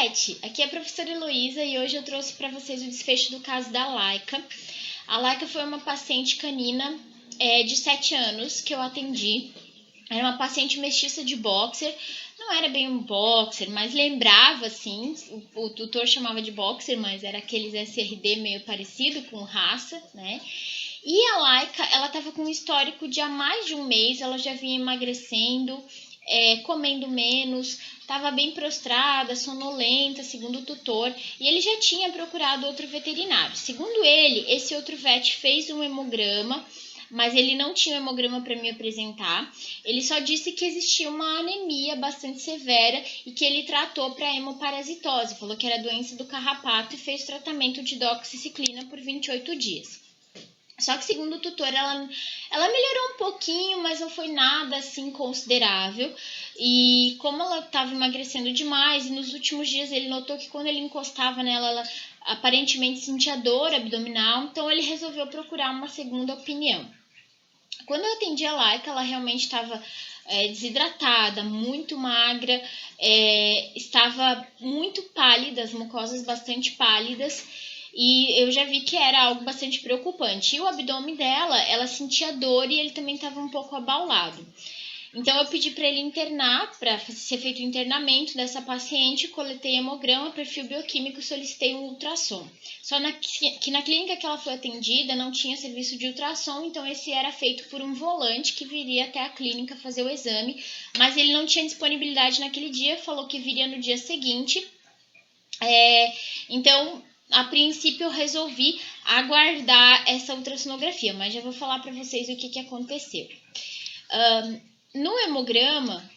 Beth, aqui é a professora Heloísa e hoje eu trouxe para vocês o desfecho do caso da Laika. A Laika foi uma paciente canina de 7 anos que eu atendi. Era uma paciente mestiça de boxer, não era bem um boxer, mas lembrava assim, o tutor chamava de boxer, mas era aqueles SRD meio parecido com raça, né? E a Laika, ela estava com um histórico de há mais de um mês, ela já vinha emagrecendo, comendo menos, estava bem prostrada, sonolenta, segundo o tutor, e ele já tinha procurado outro veterinário. Segundo ele, esse outro vet fez um hemograma, mas ele não tinha um hemograma para me apresentar. Ele só disse que existia uma anemia bastante severa e que ele tratou para hemoparasitose, falou que era doença do carrapato e fez tratamento de doxiciclina por 28 dias. Só que, segundo o tutor, ela melhorou um pouquinho, mas não foi nada assim considerável. E como ela estava emagrecendo demais, e nos últimos dias ele notou que quando ele encostava nela, ela aparentemente sentia dor abdominal, então ele resolveu procurar uma segunda opinião. Quando eu atendi a Laika, ela realmente estava desidratada, muito magra, estava muito pálida, as mucosas bastante pálidas. E eu já vi que era algo bastante preocupante. E o abdômen dela, ela sentia dor e ele também estava um pouco abaulado. Então eu pedi para ele internar, para ser feito o internamento dessa paciente, coletei hemograma, perfil bioquímico, solicitei um ultrassom. Só que na clínica que ela foi atendida não tinha serviço de ultrassom, então esse era feito por um volante que viria até a clínica fazer o exame, mas ele não tinha disponibilidade naquele dia, falou que viria no dia seguinte. Então, a princípio eu resolvi aguardar essa ultrassonografia, mas já vou falar para vocês o que aconteceu. No hemograma,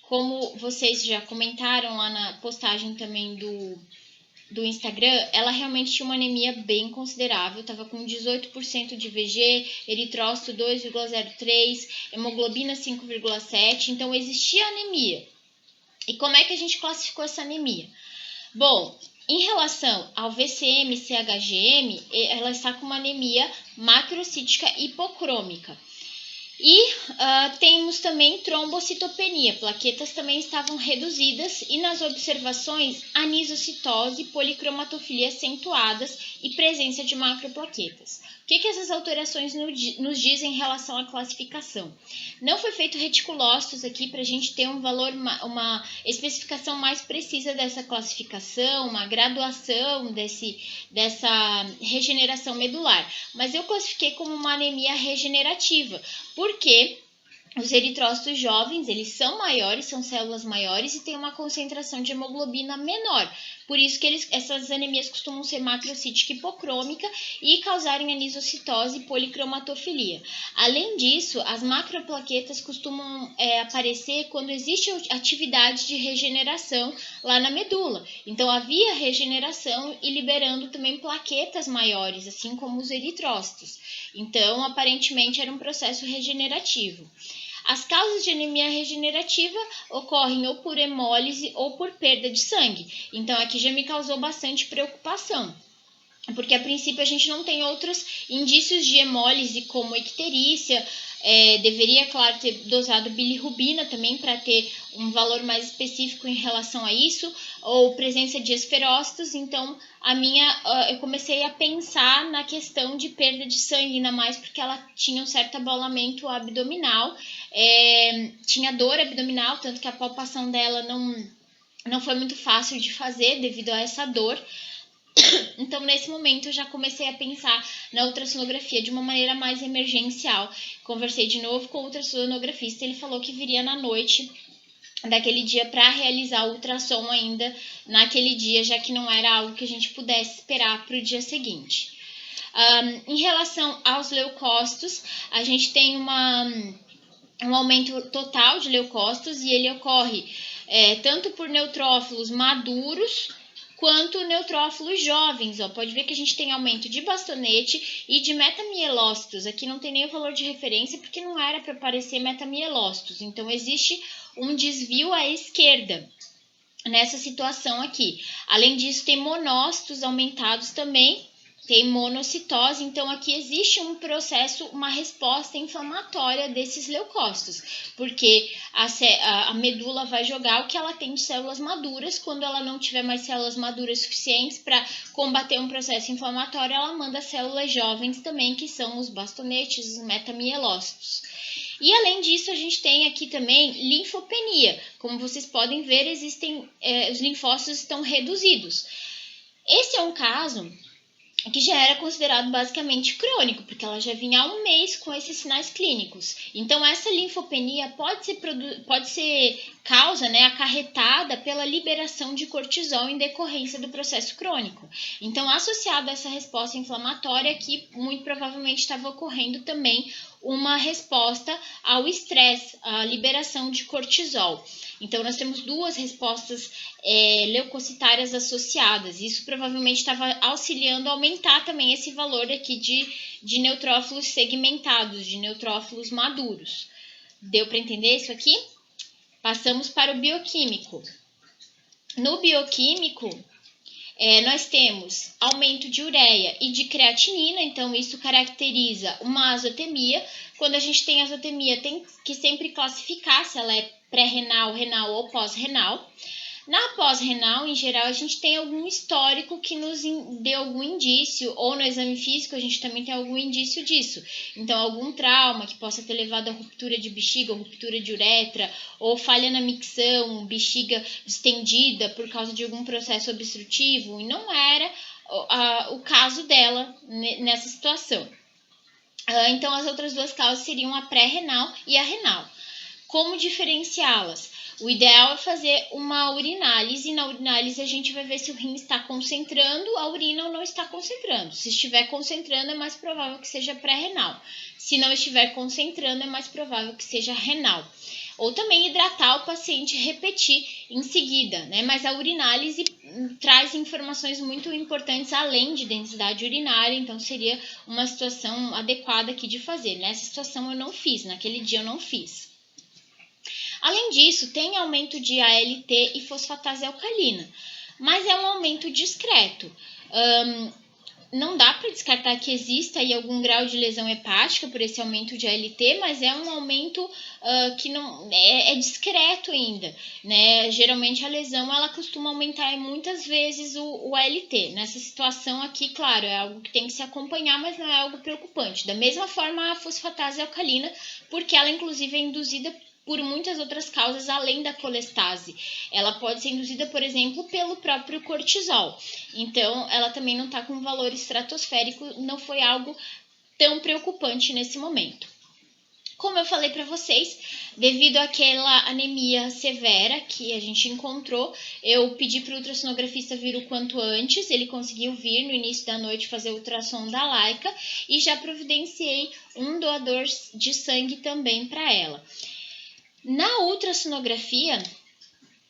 como vocês já comentaram lá na postagem também do Instagram, ela realmente tinha uma anemia bem considerável, estava com 18% de VG, eritrócito 2,03, hemoglobina 5,7, então existia anemia. E como é que a gente classificou essa anemia? Bom, em relação ao VCM-CHGM, ela está com uma anemia macrocítica hipocrômica. E temos também trombocitopenia, plaquetas também estavam reduzidas e nas observações anisocitose, policromatofilia acentuadas e presença de macroplaquetas. O que essas alterações nos dizem em relação à classificação? Não foi feito reticulócitos aqui para a gente ter um valor, uma especificação mais precisa dessa classificação, uma graduação dessa regeneração medular, mas eu classifiquei como uma anemia regenerativa, porque os eritrócitos jovens, eles são maiores, são células maiores e têm uma concentração de hemoglobina menor. Por isso que essas anemias costumam ser macrocítica hipocrômica e causarem anisocitose e policromatofilia. Além disso, as macroplaquetas costumam aparecer quando existe atividade de regeneração lá na medula. Então, havia regeneração e liberando também plaquetas maiores, assim como os eritrócitos. Então, aparentemente, era um processo regenerativo. As causas de anemia regenerativa ocorrem ou por hemólise ou por perda de sangue. Então, aqui já me causou bastante preocupação, porque a princípio a gente não tem outros indícios de hemólise como icterícia. Deveria, claro, ter dosado bilirrubina também para ter um valor mais específico em relação a isso, ou presença de esferócitos. Então, eu comecei a pensar na questão de perda de sangue, ainda mais porque ela tinha um certo abalamento abdominal, tinha dor abdominal, tanto que a palpação dela não foi muito fácil de fazer devido a essa dor. Então, nesse momento, eu já comecei a pensar na ultrassonografia de uma maneira mais emergencial. Conversei de novo com o ultrassonografista, ele falou que viria na noite daquele dia para realizar o ultrassom ainda naquele dia, já que não era algo que a gente pudesse esperar para o dia seguinte. Em relação aos leucócitos, a gente tem um aumento total de leucócitos e ele ocorre tanto por neutrófilos maduros quanto neutrófilos jovens. Pode ver que a gente tem aumento de bastonete e de metamielócitos. Aqui não tem nem o valor de referência porque não era para aparecer metamielócitos. Então, existe um desvio à esquerda nessa situação aqui. Além disso, tem monócitos aumentados também tem monocitose, então aqui existe um processo, uma resposta inflamatória desses leucócitos, porque a medula vai jogar o que ela tem de células maduras. Quando ela não tiver mais células maduras suficientes para combater um processo inflamatório, ela manda células jovens também, que são os bastonetes, os metamielócitos. E além disso, a gente tem aqui também linfopenia. Como vocês podem ver, os linfócitos estão reduzidos. Esse é um caso que já era considerado basicamente crônico, porque ela já vinha há um mês com esses sinais clínicos. Então, essa linfopenia pode ser causa, né, acarretada pela liberação de cortisol em decorrência do processo crônico. Então, associado a essa resposta inflamatória, aqui muito provavelmente estava ocorrendo também uma resposta ao estresse, à liberação de cortisol. Então, nós temos duas respostas leucocitárias associadas. Isso provavelmente estava auxiliando a aumentar também esse valor aqui de neutrófilos segmentados, de neutrófilos maduros. Deu para entender isso aqui? Passamos para o bioquímico. No bioquímico, nós temos aumento de ureia e de creatinina, então isso caracteriza uma azotemia. Quando a gente tem azotemia, tem que sempre classificar se ela é pré-renal, renal ou pós-renal. Na pós-renal, em geral, a gente tem algum histórico que nos dê algum indício, ou no exame físico a gente também tem algum indício disso. Então, algum trauma que possa ter levado a ruptura de bexiga, ou ruptura de uretra, ou falha na micção, bexiga distendida por causa de algum processo obstrutivo, e não era o caso dela nessa situação. Então, as outras duas causas seriam a pré-renal e a renal. Como diferenciá-las? O ideal é fazer uma urinálise. Na urinálise a gente vai ver se o rim está concentrando a urina ou não está concentrando. Se estiver concentrando, é mais provável que seja pré-renal. Se não estiver concentrando, é mais provável que seja renal. Ou também hidratar o paciente e repetir em seguida, né? Mas a urinálise traz informações muito importantes além de densidade urinária, então seria uma situação adequada aqui de fazer. Nessa situação eu não fiz, naquele dia eu não fiz. Além disso, tem aumento de ALT e fosfatase alcalina, mas é um aumento discreto. Não dá para descartar que exista aí algum grau de lesão hepática por esse aumento de ALT, mas é um aumento que não é discreto ainda, né? Geralmente a lesão ela costuma aumentar muitas vezes o ALT. Nessa situação aqui, claro, é algo que tem que se acompanhar, mas não é algo preocupante. Da mesma forma a fosfatase alcalina, porque ela inclusive é induzida por muitas outras causas além da colestase. Ela pode ser induzida, por exemplo, pelo próprio cortisol. Então, ela também não está com valor estratosférico, não foi algo tão preocupante nesse momento. Como eu falei para vocês, devido àquela anemia severa que a gente encontrou, eu pedi para o ultrassonografista vir o quanto antes. Ele conseguiu vir no início da noite fazer o ultrassom da Laika e já providenciei um doador de sangue também para ela. Na ultrassonografia,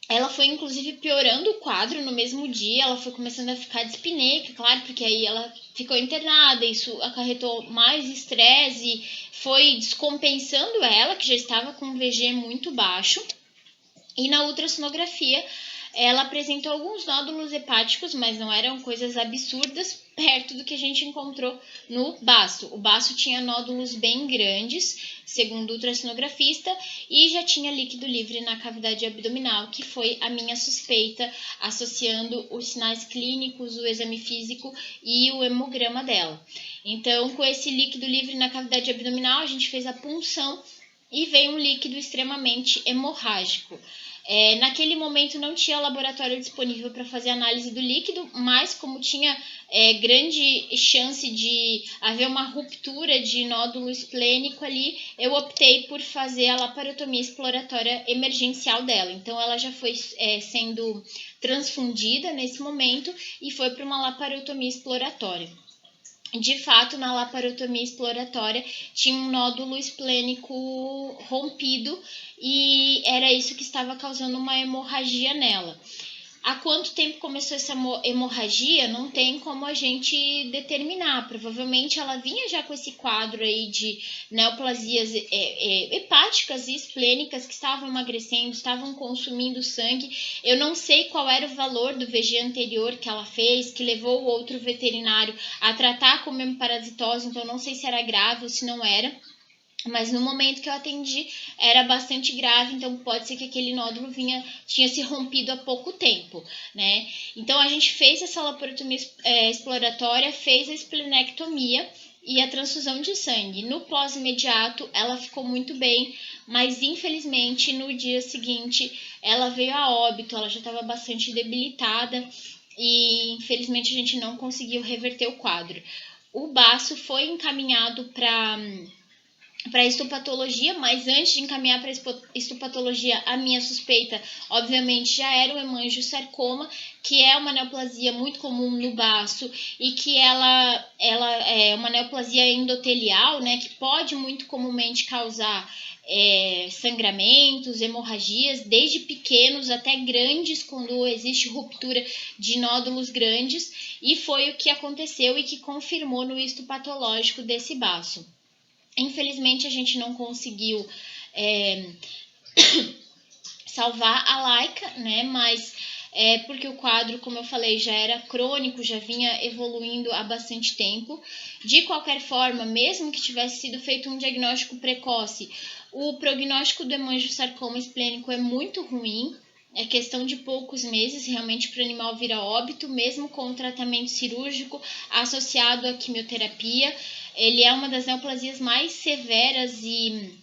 ela foi inclusive piorando o quadro no mesmo dia, ela foi começando a ficar dispneica, claro, porque aí ela ficou internada, isso acarretou mais estresse e foi descompensando ela, que já estava com um VG muito baixo. E na ultrassonografia, ela apresentou alguns nódulos hepáticos, mas não eram coisas absurdas, perto do que a gente encontrou no baço. O baço tinha nódulos bem grandes, segundo o ultrassonografista, e já tinha líquido livre na cavidade abdominal, que foi a minha suspeita, associando os sinais clínicos, o exame físico e o hemograma dela. Então, com esse líquido livre na cavidade abdominal, a gente fez a punção e veio um líquido extremamente hemorrágico. Naquele momento não tinha laboratório disponível para fazer análise do líquido, mas como tinha grande chance de haver uma ruptura de nódulo esplênico ali, eu optei por fazer a laparotomia exploratória emergencial dela. Então ela já foi sendo transfundida nesse momento e foi para uma laparotomia exploratória. De fato, na laparotomia exploratória tinha um nódulo esplênico rompido e era isso que estava causando uma hemorragia nela. Há quanto tempo começou essa hemorragia, não tem como a gente determinar. Provavelmente ela vinha já com esse quadro aí de neoplasias hepáticas e esplênicas que estavam emagrecendo, estavam consumindo sangue. Eu não sei qual era o valor do VG anterior que ela fez, que levou o outro veterinário a tratar como hemiparasitose, então não sei se era grave ou se não era. Mas no momento que eu atendi era bastante grave, então pode ser que aquele nódulo tinha se rompido há pouco tempo, né? Então a gente fez essa laparotomia exploratória, fez a esplenectomia e a transfusão de sangue. No pós-imediato ela ficou muito bem, mas infelizmente no dia seguinte ela veio a óbito, ela já estava bastante debilitada e infelizmente a gente não conseguiu reverter o quadro. O baço foi encaminhado para histopatologia, mas antes de encaminhar para histopatologia, a minha suspeita, obviamente, já era o hemangiosarcoma, que é uma neoplasia muito comum no baço e que ela é uma neoplasia endotelial, né, que pode muito comumente causar sangramentos, hemorragias, desde pequenos até grandes, quando existe ruptura de nódulos grandes, e foi o que aconteceu e que confirmou no histopatológico desse baço. Infelizmente, a gente não conseguiu salvar a Laika, né? Mas porque o quadro, como eu falei, já era crônico, já vinha evoluindo há bastante tempo. De qualquer forma, mesmo que tivesse sido feito um diagnóstico precoce, o prognóstico do hemangiosarcoma esplênico é muito ruim. É questão de poucos meses realmente para o animal vir a óbito, mesmo com o tratamento cirúrgico associado à quimioterapia. Ele é uma das neoplasias mais severas e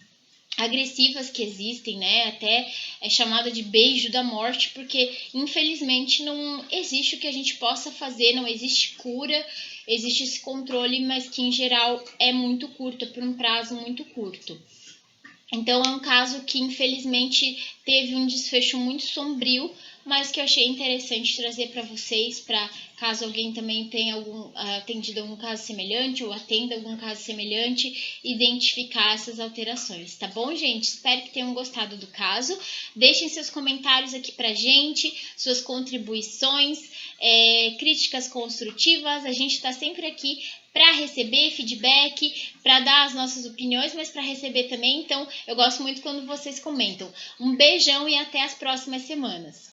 agressivas que existem, né? Até é chamada de beijo da morte, porque infelizmente não existe o que a gente possa fazer, não existe cura, existe esse controle, mas que em geral é muito curto, por um prazo muito curto. Então é um caso que infelizmente teve um desfecho muito sombrio, mas que eu achei interessante trazer para vocês, para caso alguém também tenha atendido algum caso semelhante ou atenda algum caso semelhante, identificar essas alterações, tá bom, gente? Espero que tenham gostado do caso. Deixem seus comentários aqui pra gente, suas contribuições, críticas construtivas. A gente está sempre aqui para receber feedback, para dar as nossas opiniões, mas para receber também. Então, eu gosto muito quando vocês comentam. Um beijão e até as próximas semanas.